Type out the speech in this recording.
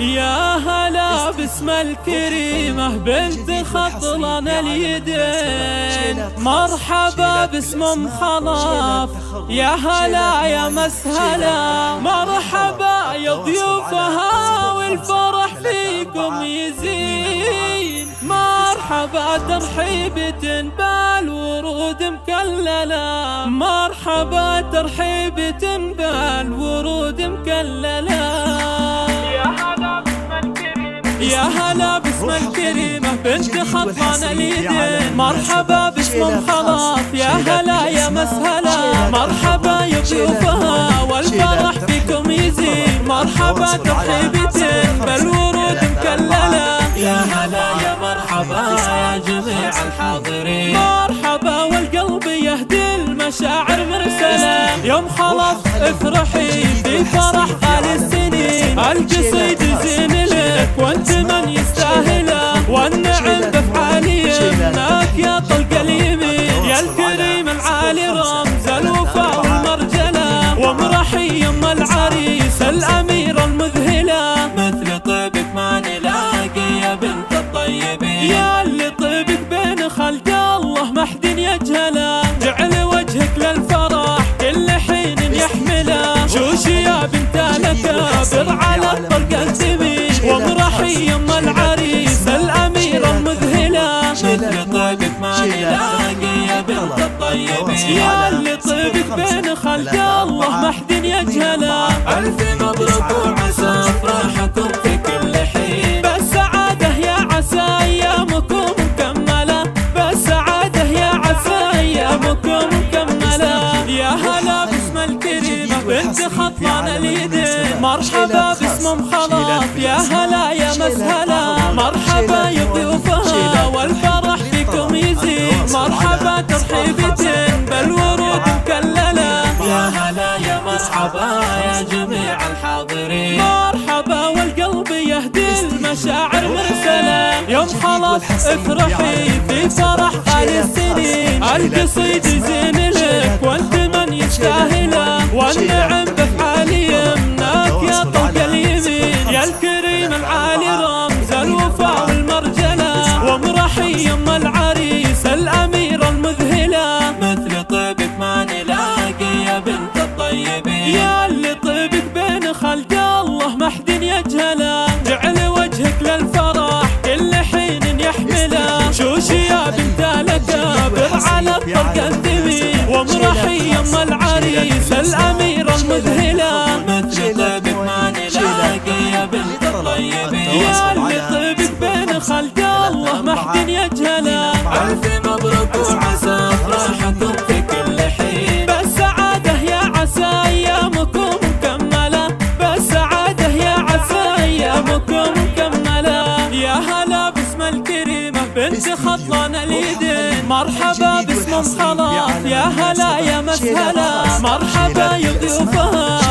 يا هلا باسم الكريمة بنت خطلان اليدين، مرحبا باسم ام خلاف، يا هلا يا مسهلا، مرحبا يا ضيوفها والفرح فيكم يزين، مرحبا ترحيبة بالورود مكللة، مرحبا ترحيبة بالورود مكللة. يا هلا باسم الكريمة بنت خطلان اليدين، مرحبا باسم ام خلاف، يا هلا يا مسهلا، مرحبا يا ضيوفها والفرح فيكم يزين، مرحبا ترحيبة بالورود مكللة. يا هلا يا مرحبا يا جميع الحاضرين، مرحبا والقلب يهدي المشاعر مرسلة، يوم خلص افرحي في فرح غالي السنين، القصيد زين لك وانت من يستاهله، والنعم بافعالي منك يا طلق اليمين، يا الكريم العالي رمز الوفاء والمرجله، وامرحي يم العريس الاميره المذهله، مثل طيبك ما نلاقي يا بنت الطيبين، يا اللي طيبك بين خلق الله ما حد يجهله، جعل وجهك للفرح كل حين يحمله، شوشي يا بنت الاكابر على الطلق الزمين، وامرحي يم العريس الاميره المذهله، مثل طيبك ما نلاقي يا بنت الطيبين، يا اللي طيبك بين خلق الله ما حد يجهله، الف مبروك وعسى افراحكم في كل حين، بالسعاده يا عسى ايامكم مكمله، بالسعاده يا عسى ايامكم مكمله. يا هلا باسم الكريمه بنت خطلان اليدين، مرحبا باسم ام خلاف، يا هلا يا مسهلا، مرحبا يا ضيوفها والفرح فيكم يزين، مرحبا ترحيبة بالورود مكللة. يا هلا يا مرحبا يا جميع الحاضرين، مرحبا والقلب يهدي المشاعر مرسلة، يوم خلاص افرحي في فرح غالي السنين، القصيد زين لك وانت من يستاهله، والنعم بافعالي منك يا طلق اليمين، يا الكريم العالي رمز الوفاء والمرجله، وامرحي يم العريس الاميره المذهله، مثل طيبك ما نلاقي يا بنت الطيبين، يا اللي طيبك بين خلق الله ما حد يجهله، جعل وجهك للفرح كل حين يحمله، شوشي يا بنت الاكابر على الطلق الزمين، وامرحي يم العريس الاميره المذهله، مثل طيبك ما نلاقي يا بنت الطيبين، يا اللي طيبك بين خلق الله ما حد يجهله، الف مبروك وعسى افراحكم في كل حين، بالسعاده يا عسى ايامكم مكمله، بالسعاده يا عسى ايامكم مكمله. يا هلا باسم الكريمه بنت خطلان اليدين، مرحبا باسم ام خلاف، يا هلا يا مسهلا، مرحبا يا ضيوفها